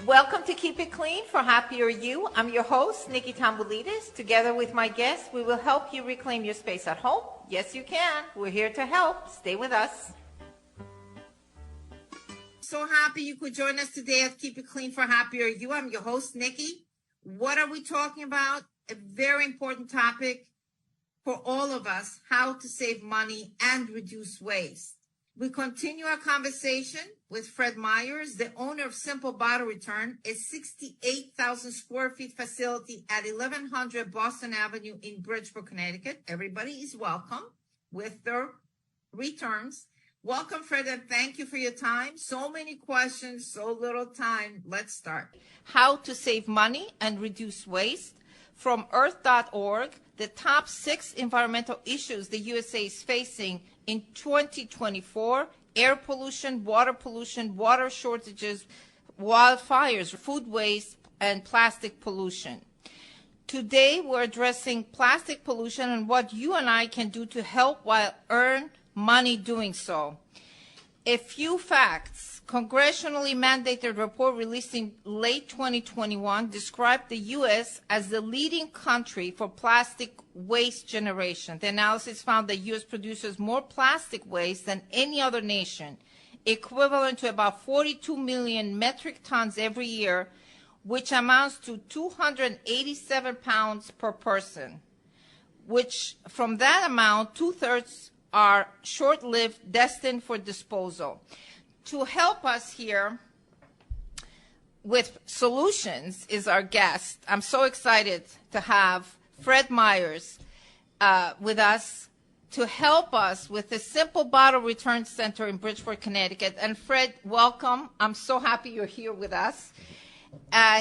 Welcome to Keep It Clean for Happier You. I'm your host, Nikki Tamboulidis. Together with my guests, we will help you reclaim your space at home. Yes, you can. We're here to help. Stay with us. So happy you could join us today at Keep It Clean for Happier You. I'm your host, Nikki. What are we talking about? A very important topic for all of us, how to save money and reduce waste. We continue our conversation with Fred Miers, the owner of Simple Bottle Return, a 68,000 square feet facility at 1100 Boston Avenue in Bridgeport, Connecticut. Everybody is welcome with their returns. Welcome, Fred, and thank you for your time. So many questions, so little time. Let's start. How to save money and reduce waste. From earth.org, the top 6 environmental issues the USA is facing in 2024: air pollution, water shortages, wildfires, food waste, and plastic pollution. Today, we're addressing plastic pollution and what you and I can do to help while earn money doing so. A few facts. Congressionally mandated report released in late 2021 described the U.S. as the leading country for plastic waste generation. The analysis found the U.S. produces more plastic waste than any other nation, equivalent to about 42 million metric tons every year, which amounts to 287 pounds per person, which from that amount, 2/3 are short-lived, destined for disposal. To help us here with solutions is our guest. I'm so excited to have Fred Miers with us to help us with the Simple Bottle Return Center in Bridgeport, Connecticut. And Fred, welcome. I'm so happy you're here with us.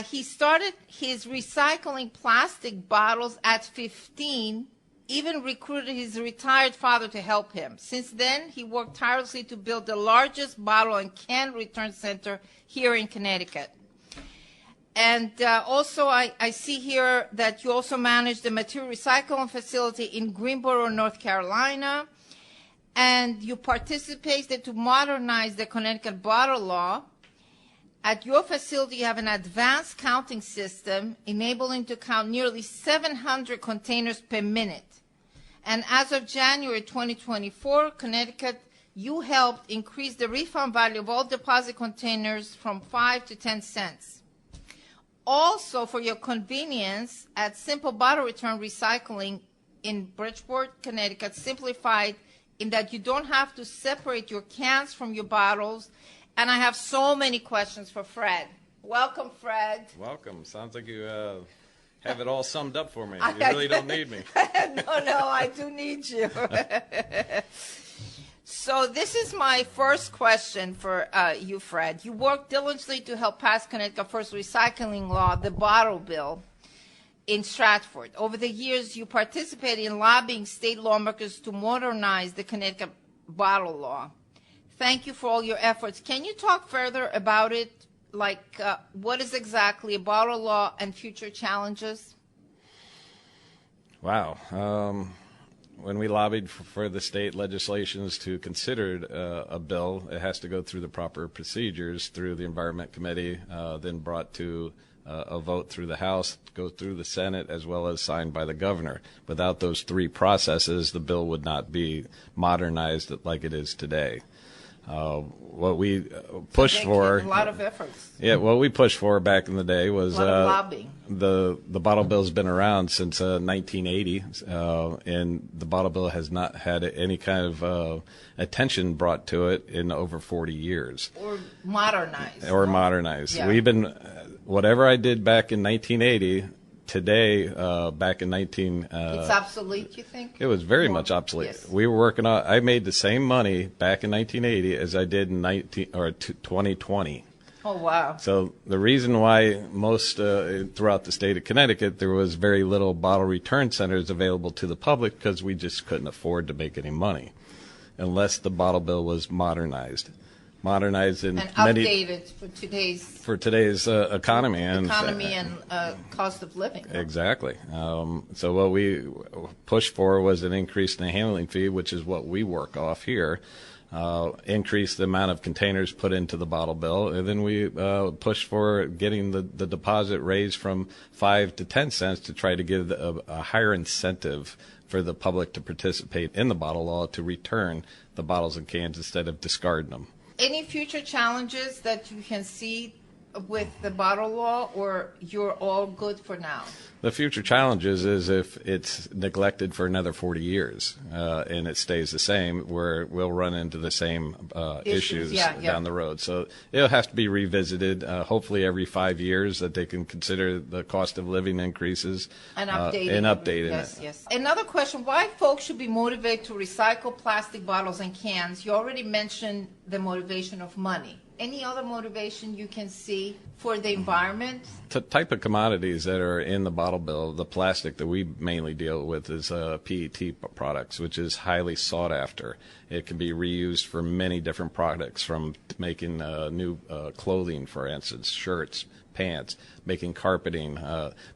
He started his recycling plastic bottles at 15, even recruited his retired father to help him. Since then, he worked tirelessly to build the largest bottle and can return center here in Connecticut. And also, I see here that you also manage the material recycling facility in Greensboro, North Carolina, and you participated to modernize the Connecticut bottle law. At your facility, you have an advanced counting system enabling to count nearly 700 containers per minute. And as of January 2024, Connecticut, you helped increase the refund value of all deposit containers from 5 to 10 cents. Also, for your convenience, at Simple Bottle Return Recycling in Bridgeport, Connecticut, simplified in that you don't have to separate your cans from your bottles. And I have so many questions for Fred. Welcome, Fred. Welcome. Sounds like you have it all summed up for me. You really don't need me. No, I do need you. So this is my first question for you, Fred. You worked diligently to help pass Connecticut's first recycling law, the bottle bill, in Stratford. Over the years, you participated in lobbying state lawmakers to modernize the Connecticut bottle law. Thank you for all your efforts. Can you talk further about it? Like, what is exactly a bottle law and future challenges? Wow. When we lobbied for the state legislations to consider a bill, it has to go through the proper procedures through the Environment Committee, then brought to a vote through the House, go through the Senate, as well as signed by the governor. Without those 3 processes, the bill would not be modernized like it is today. What we pushed for, a lot of efforts. Yeah, what we pushed for back in the day was lobbying. The bottle bill has been around since 1980, and the bottle bill has not had any kind of attention brought to it in over 40 years. Or modernized. Yeah. We've been whatever I did back in 1980. Today, back in it's obsolete, you think? It was very much obsolete. Yes. We were working on. I made the same money back in 1980 as I did in 2020. Oh wow! So the reason why most throughout the state of Connecticut there was very little bottle return centers available to the public because we just couldn't afford to make any money unless the bottle bill was modernized in and many updated for today's economy and cost of living. Exactly. So what we pushed for was an increase in the handling fee, which is what we work off here. increase the amount of containers put into the bottle bill, and then we push for getting the deposit raised from 5 to 10 cents to try to give a higher incentive for the public to participate in the bottle law to return the bottles and cans instead of discarding them. Any future challenges that you can see with the bottle law, or you're all good for now? The future challenges is if it's neglected for another 40 years and it stays the same, where we'll run into the same issues down the road. So it'll have to be revisited, hopefully every 5 years, that they can consider the cost of living increases and updating it. Yes. Another question, why folks should be motivated to recycle plastic bottles and cans? You already mentioned the motivation of money. Any other motivation you can see for the environment? The type of commodities that are in the bottle bill, the plastic that we mainly deal with is PET products, which is highly sought after. It can be reused for many different products, from making new clothing, for instance, shirts, pants, making carpeting.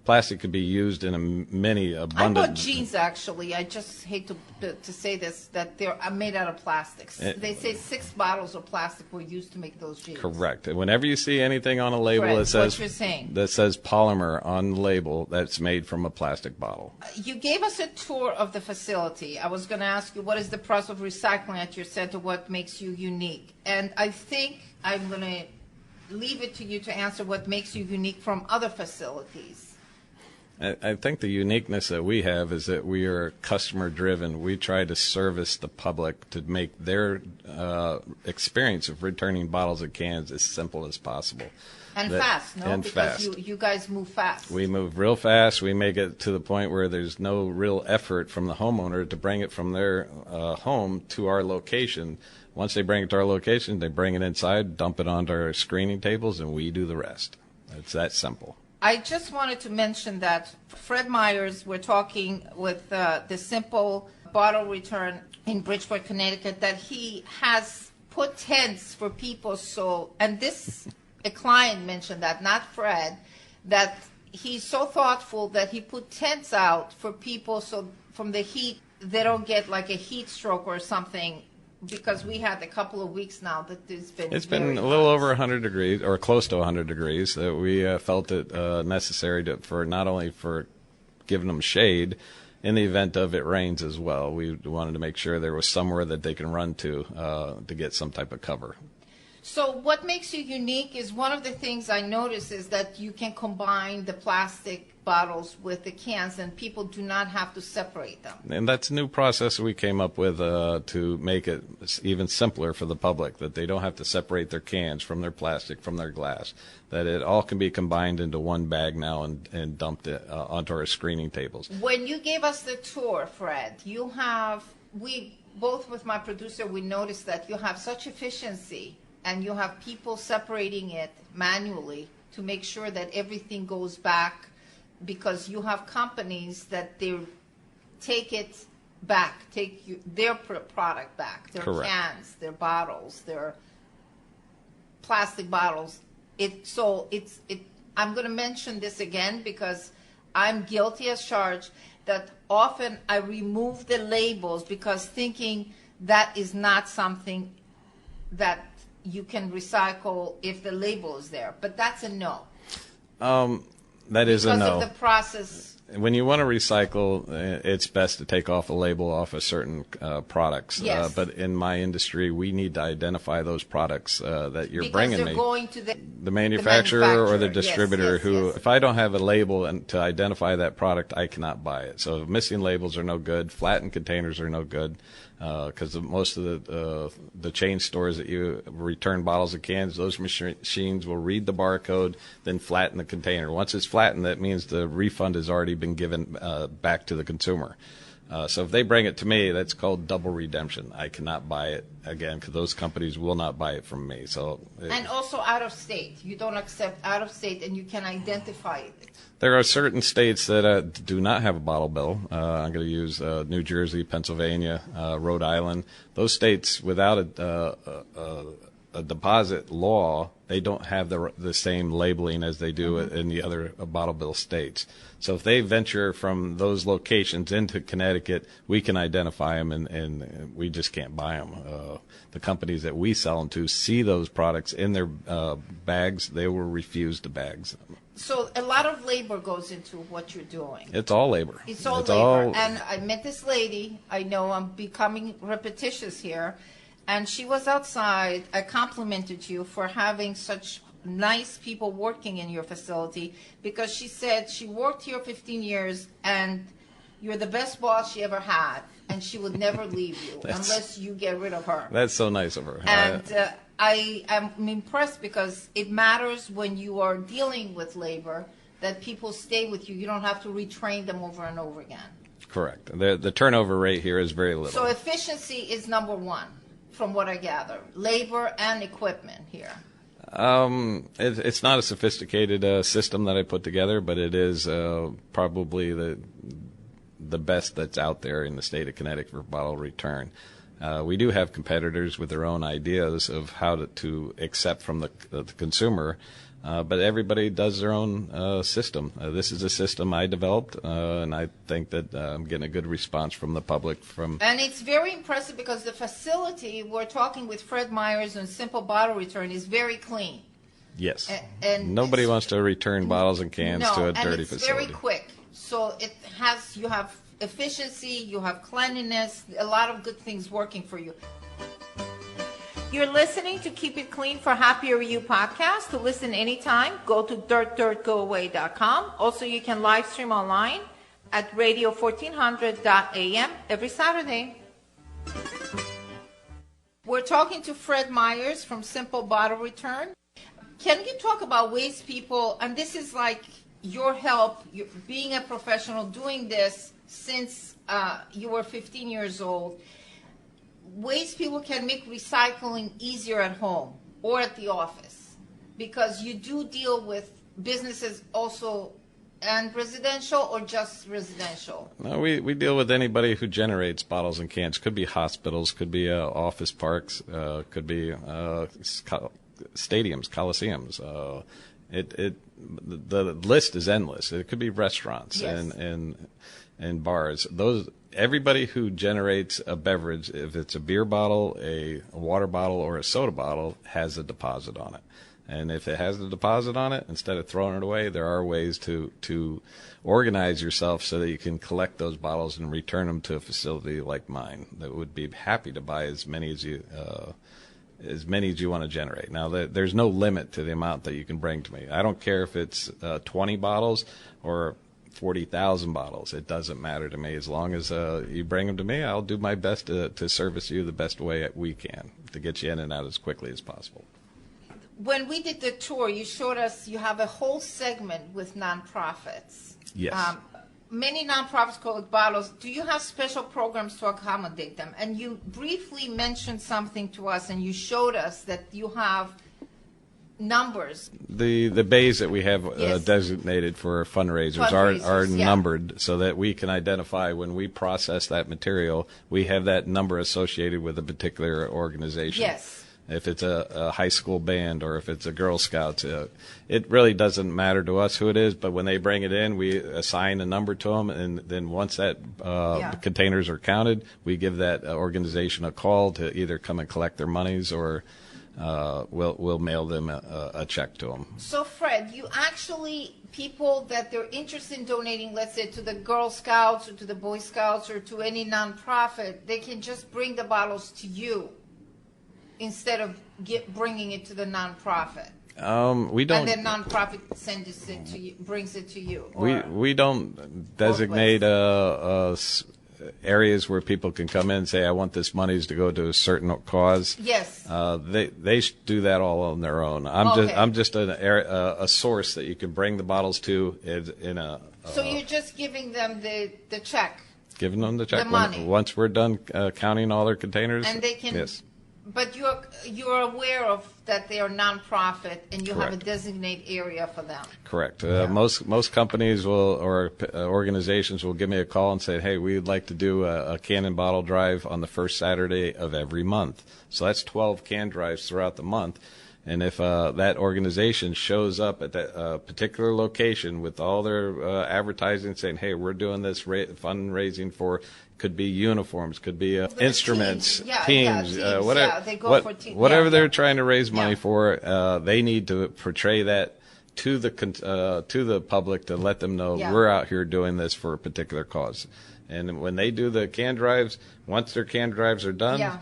Plastic could be used in many abundant... I bought jeans, actually. I just hate to say this, that they're made out of plastics. They say 6 bottles of plastic were used to make those jeans. Correct. Whenever you see anything on a label Fred, that says polymer on the label, that's made from a plastic bottle. You gave us a tour of the facility. I was going to ask you, what is the process of recycling at your center? What makes you unique? And I think I'm going to leave it to you to answer what makes you unique from other facilities. I think the uniqueness that we have is that we are customer driven. We try to service the public to make their experience of returning bottles and cans as simple as possible. And fast, no? And because fast. You guys move fast. We move real fast. We make it to the point where there's no real effort from the homeowner to bring it from their home to our location. Once they bring it to our location, they bring it inside, dump it onto our screening tables, and we do the rest. It's that simple. I just wanted to mention that Fred Miers, we're talking with the simple bottle return in Bridgeport, Connecticut, that he has put tents for people. So, and this, a client mentioned that, not Fred, that he's so thoughtful that he put tents out for people so from the heat, they don't get like a heat stroke or something. Because we had a couple of weeks now that it's been a little over 100 degrees, or close to 100 degrees, that we felt it necessary for not only for giving them shade, in the event of it rains as well. We wanted to make sure there was somewhere that they can run to get some type of cover. So what makes you unique is, one of the things I notice is that you can combine the plastic bottles with the cans, and people do not have to separate them. And that's a new process we came up with to make it even simpler for the public, that they don't have to separate their cans from their plastic, from their glass, that it all can be combined into one bag now and dumped onto our screening tables. When you gave us the tour, Fred, we both with my producer, we noticed that you have such efficiency, and you have people separating it manually to make sure that everything goes back, because you have companies that they take it back, their product back, their Correct. Cans, their bottles, their plastic bottles. I'm going to mention this again because I'm guilty as charged that often I remove the labels because thinking that is not something that you can recycle if the label is there. But that's a no. That is a no. Because of the process. When you want to recycle, it's best to take off a label off of certain products. Yes. But in my industry, we need to identify those products that you're because bringing they're me. going to The manufacturer or the Yes, distributor yes. if I don't have a label and to identify that product, I cannot buy it. So missing labels are no good. Flattened containers are no good. Because most of the chain stores that you return bottles and cans, those machines will read the barcode, then flatten the container. Once it's flattened, that means the refund has already been given back to the consumer. So if they bring it to me, that's called double redemption. I cannot buy it again because those companies will not buy it from me. And also out of state. You don't accept out of state, and you can identify it. There are certain states that do not have a bottle bill. I'm going to use New Jersey, Pennsylvania, Rhode Island. Those states, without a a deposit law, they don't have the same labeling as they do in the other bottle bill states. So if they venture from those locations into Connecticut, we can identify them, and we just can't buy them. The companies that we sell them to see those products in their bags, they will refuse the bags. So a lot of labor goes into what you're doing. It's all labor. It's all labor. And I met this lady. I know I'm becoming repetitious here. And she was outside. I complimented you for having such nice people working in your facility, because she said she worked here 15 years and you're the best boss she ever had, and she would never leave you unless you get rid of her. That's so nice of her. And I am impressed, because it matters when you are dealing with labor that people stay with you. You don't have to retrain them over and over again. Correct. The turnover rate here is very little. So efficiency is number one, from what I gather. Labor and equipment here. It's not a sophisticated system that I put together, but it is probably the best that's out there in the state of Connecticut for bottle return. We do have competitors with their own ideas of how to accept from the consumer, but everybody does their own system. This is a system I developed, and I think that I'm getting a good response from the public. And it's very impressive, because the facility, we're talking with Fred Miers on simple bottle return, is very clean. Yes. And nobody wants to return bottles and cans to a dirty facility. And it's very quick. So you have efficiency, you have cleanliness, a lot of good things working for you. You're listening to Keep It Clean for Happier You podcast. To listen anytime, go to dirtdirtgoaway.com. Also, you can live stream online at radio1400.am every Saturday. We're talking to Fred Miers from Simple Bottle Return. Can you talk about ways people, and this is like your help, being a professional, doing this since you were 15 years old, ways people can make recycling easier at home or at the office, because you do deal with businesses also and residential, or just residential? No, we deal with anybody who generates bottles and cans. Could be hospitals, could be office parks, could be stadiums, coliseums. The list is endless. It could be restaurants. Yes. and bars. Everybody who generates a beverage, if it's a beer bottle, a water bottle, or a soda bottle, has a deposit on it. And if it has a deposit on it, instead of throwing it away, there are ways to organize yourself so that you can collect those bottles and return them to a facility like mine that would be happy to buy as many as you want to generate. Now, there's no limit to the amount that you can bring to me. I don't care if it's 20 bottles or 40,000 bottles. It doesn't matter to me. As long as you bring them to me, I'll do my best to service you the best way we can to get you in and out as quickly as possible. When we did the tour, you showed us you have a whole segment with nonprofits. Yes. Many nonprofits collect bottles. Do you have special programs to accommodate them? And you briefly mentioned something to us, and you showed us that you have numbers. The bays that we have Yes. designated for fundraisers are yeah. numbered so that we can identify when we process that material, we have that number associated with a particular organization. Yes. If it's a high school band or if it's a Girl Scouts, it really doesn't matter to us who it is, but when they bring it in, we assign a number to them, and then once that containers are counted, we give that organization a call to either come and collect their monies, or we'll mail them a check to them. So, Fred, you actually, people that they're interested in donating, let's say, to the Girl Scouts or to the Boy Scouts or to any nonprofit, they can just bring the bottles to you instead of bringing it to the nonprofit. We don't. And then nonprofit sends it to you, brings it to you. We don't designate areas where people can come in and say, I want this monies to go to a certain cause. Yes. They do that all on their own. I'm just a source that you can bring the bottles to in a. So you're just giving them the check. Giving them the check. The money. Once we're done counting all their containers. And they can yes. But you're aware of that they are nonprofit, and you have a Correct. designated area for them. Correct. Most companies will, or organizations will give me a call and say, hey, we would like to do a can and bottle drive on the first Saturday of every month. So that's 12 can drives throughout the month. And if that organization shows up at that particular location with all their advertising saying, hey, we're doing this fundraising for, could be uniforms, could be instruments, teams, whatever, they go for whatever they're trying to raise money for, they need to portray that to the public to let them know we're out here doing this for a particular cause. And when they do the can drives, once their can drives are done,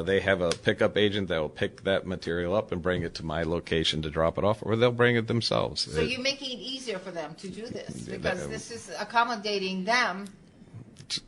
they have a pickup agent that will pick that material up and bring it to my location to drop it off, or they'll bring it themselves. So you're making it easier for them to do this because this is accommodating them.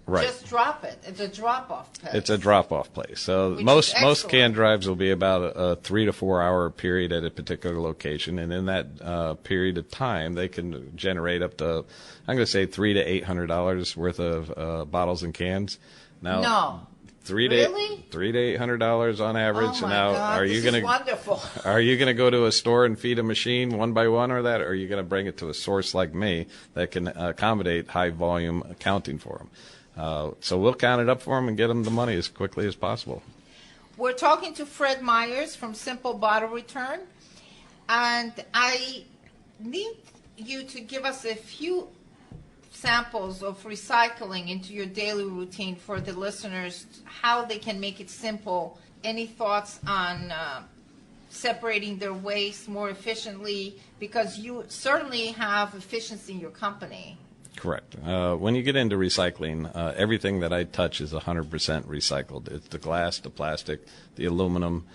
Right. Just drop it. It's a drop-off place. It's a drop-off place. So most can drives will be about a 3 to 4 hour period at a particular location, and in that period of time, they can generate up to, I'm going to say, $300 to $800 worth of bottles and cans. Now, no. $300 to $800 on average. Oh my now, God, this is wonderful. Are you going to go to a store and feed a machine one by one, or that? Or are you going to bring it to a source like me that can accommodate high volume accounting for them? So we'll count it up for them and get them the money as quickly as possible. We're talking to Fred Miers from Simple Bottle Return, and I need you to give us a few samples of recycling into your daily routine for the listeners, how they can make it simple. Any thoughts on separating their waste more efficiently? Because you certainly have efficiency in your company. Correct. When you get into recycling, everything that I touch is 100% recycled. It's the glass, the plastic, the aluminum.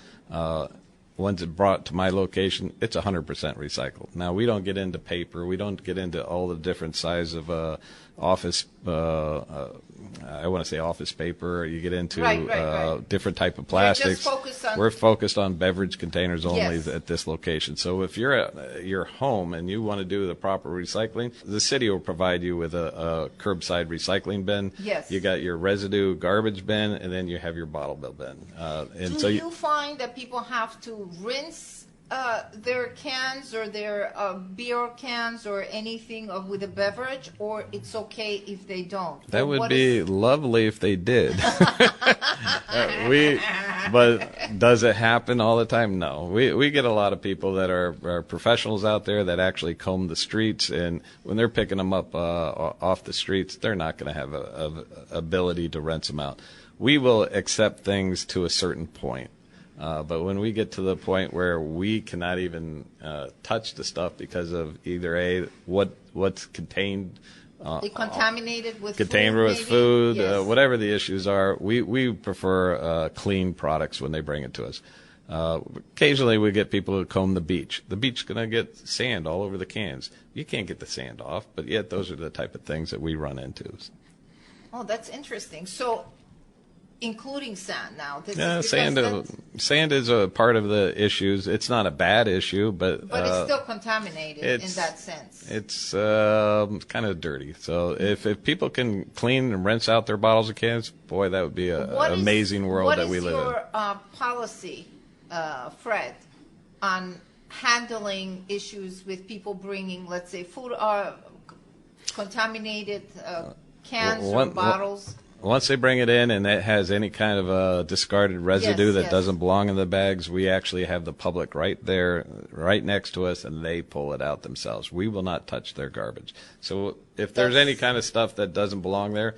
Once it's brought to my location, it's 100% recycled. Now, we don't get into paper. We don't get into all the different size of office, I want to say office paper. You get into different type of plastics. We're focused on beverage containers only at this location. So if you're at your home and you want to do the proper recycling, the city will provide you with a curbside recycling bin. Yes. You got your residue garbage bin, and then you have your bottle bill bin. Do you find that people have to rinse their cans or their beer cans or anything with a beverage, or it's okay if they don't? That would be lovely if they did. But does it happen all the time? No. We get a lot of people that are professionals out there that actually comb the streets, and when they're picking them up off the streets, they're not going to have a ability to rinse them out. We will accept things to a certain point. But when we get to the point where we cannot even touch the stuff because of either what's contained, contaminated with food, yes. Whatever the issues are, we prefer clean products when they bring it to us. Occasionally we get people who comb the beach. The beach is going to get sand all over the cans. You can't get the sand off, but yet those are the type of things that we run into. Oh, that's interesting. So, including sand now. Sand is a part of the issues. It's not a bad issue, but it's still contaminated in that sense. It's kind of dirty. So if people can clean and rinse out their bottles and cans, boy, that would be an amazing world that we live in. What is your policy, Fred, on handling issues with people bringing, let's say, food contaminated cans or bottles? Once they bring it in and it has any kind of discarded residue that doesn't belong in the bags, we actually have the public right there, right next to us, and they pull it out themselves. We will not touch their garbage. So if there's any kind of stuff that doesn't belong there,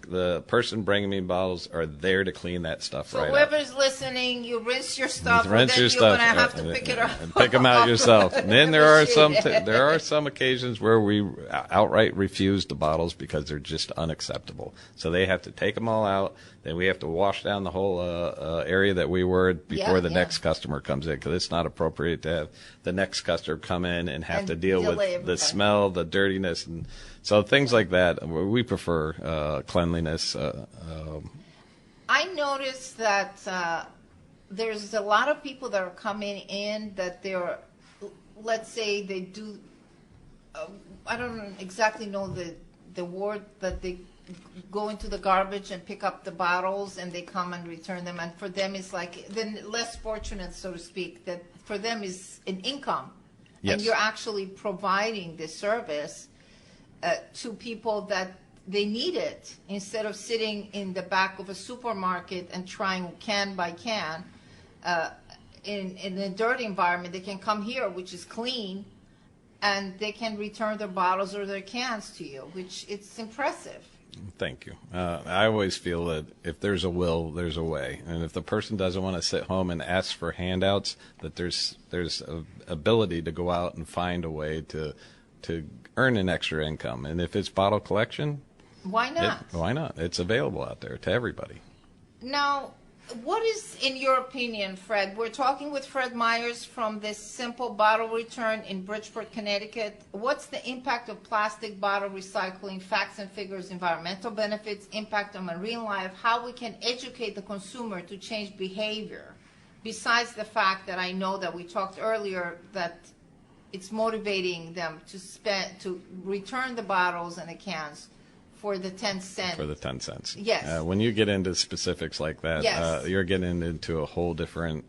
the person bringing me bottles are there to clean that stuff right up. So whoever's listening, you rinse your stuff, you're going to have to pick it up. And pick them out yourself. And then there are some occasions where we outright refuse the bottles because they're just unacceptable. So they have to take them all out. Then we have to wash down the whole area that we were before the next customer comes in, because it's not appropriate to have the next customer come in and have to deal with the smell, the dirtiness, and so things like that. We prefer cleanliness. I noticed that there's a lot of people that are coming in that they're, let's say they do, I don't exactly know the word that they go into the garbage and pick up the bottles, and they come and return them. And for them, it's like the less fortunate, so to speak, that for them is an income. Yes. And you're actually providing this service to people that they need it, instead of sitting in the back of a supermarket and trying can by can in a dirty environment. They can come here, which is clean, and they can return their bottles or their cans to you, which it's impressive. Thank you. I always feel that if there's a will, there's a way. And if the person doesn't want to sit home and ask for handouts, that there's a ability to go out and find a way to earn an extra income. And if it's bottle collection, why not? Why not? It's available out there to everybody. Now, what is, in your opinion, Fred? We're talking with Fred Miers from this Simple Bottle Return in Bridgeport, Connecticut. What's the impact of plastic bottle recycling, facts and figures, environmental benefits, impact on marine life, how we can educate the consumer to change behavior, besides the fact that I know that we talked earlier that it's motivating them to return the bottles and the cans for the 10 cents. For the 10 cents. Yes. When you get into specifics like that, yes. You're getting into a whole different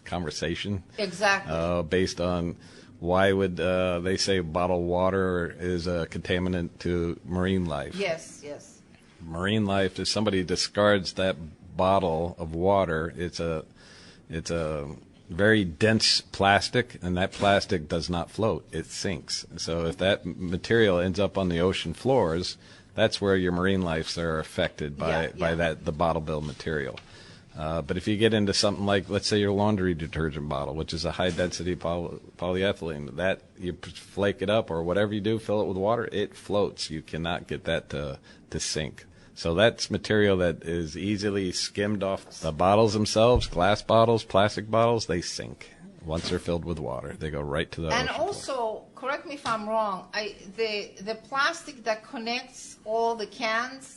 conversation. Exactly. Based on why would they say bottled water is a contaminant to marine life? Yes, yes. Marine life, if somebody discards that bottle of water, it's a very dense plastic, and that plastic does not float. It sinks. So if that material ends up on the ocean floors, that's where your marine lives are affected by the bottle bill material. But if you get into something like, let's say, your laundry detergent bottle, which is a high-density polyethylene, that you flake it up or whatever you do, fill it with water, it floats. You cannot get that to sink. So that's material that is easily skimmed off. The bottles themselves, glass bottles, plastic bottles, they sink. Once they're filled with water, they go right to the ocean. And also, correct me if I'm wrong, the plastic that connects all the cans,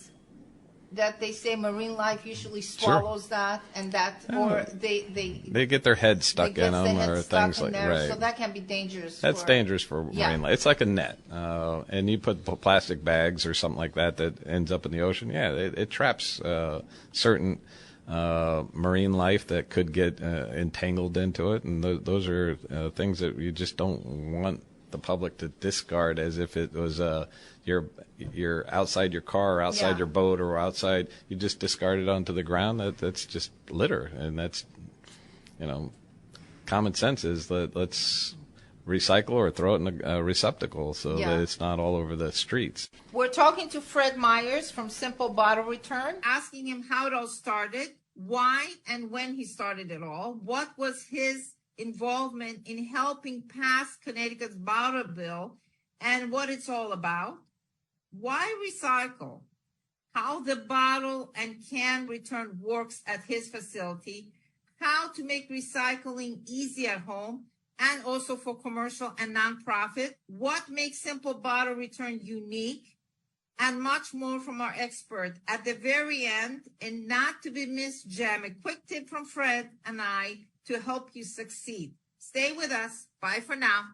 that they say marine life usually swallows that, and that, or they get their head stuck in them, or things like that. Right. So that can be dangerous. That's dangerous for marine life. It's like a net, and you put plastic bags or something like that ends up in the ocean. Yeah, it traps certain marine life that could get entangled into it, and those are things that you just don't want the public to discard as if it was you're outside your car or outside your boat or outside. You just discard it onto the ground. That's just litter, and that's, common sense is that let's recycle or throw it in a receptacle so that it's not all over the streets. We're talking to Fred Miers from Simple Bottle Return, asking him how it all started, why and when he started it all, what was his involvement in helping pass Connecticut's bottle bill, and what it's all about, why recycle, how the bottle and can return works at his facility, how to make recycling easy at home and also for commercial and nonprofit, what makes Simple Bottle Return unique, and much more from our expert at the very end. And not to be missed, Jem, a quick tip from Fred and I to help you succeed. Stay with us. Bye for now.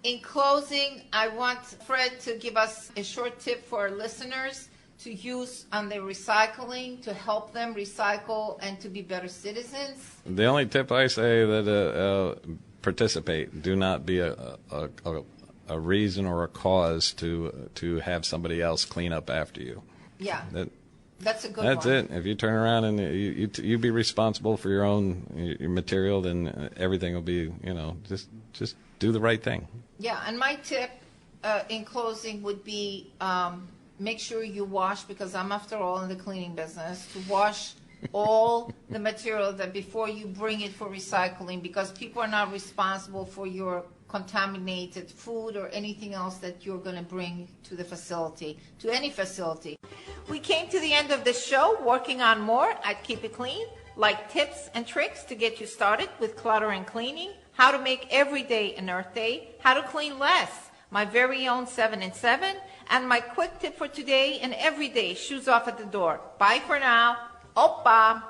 In closing, I want Fred to give us a short tip for our listeners to use on their recycling, to help them recycle and to be better citizens. The only tip I say that participate. Do not be a reason or a cause to have somebody else clean up after you. Yeah. That's a good one. That's it. If you turn around and you be responsible for your own your material, then everything will be, just do the right thing. Yeah, and my tip in closing would be make sure you wash, because I'm, after all, in the cleaning business, to wash all the material that before you bring it for recycling, because people are not responsible for your contaminated food or anything else that you're going to bring to the facility, to any facility. We came to the end of the show, working on more at Keep It Clean, like tips and tricks to get you started with clutter and cleaning, how to make every day an Earth Day, how to clean less, my very own 7 in 7, and my quick tip for today and every day, shoes off at the door. Bye for now. Oppa.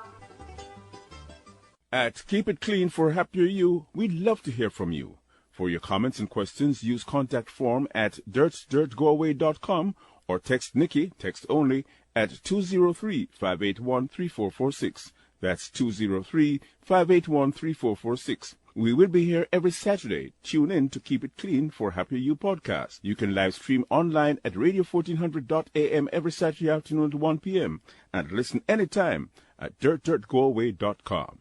At Keep It Clean for Happier You, we'd love to hear from you. For your comments and questions, use contact form at dirtsdirtgoaway.com or text Nikki, text only, at 203-581-3446. That's 203-581-3446. We will be here every Saturday. Tune in to Keep It Clean for Happier You podcast. You can live stream online at radio1400.am every Saturday afternoon at 1 p.m. and listen anytime at dirtdirtgoaway.com.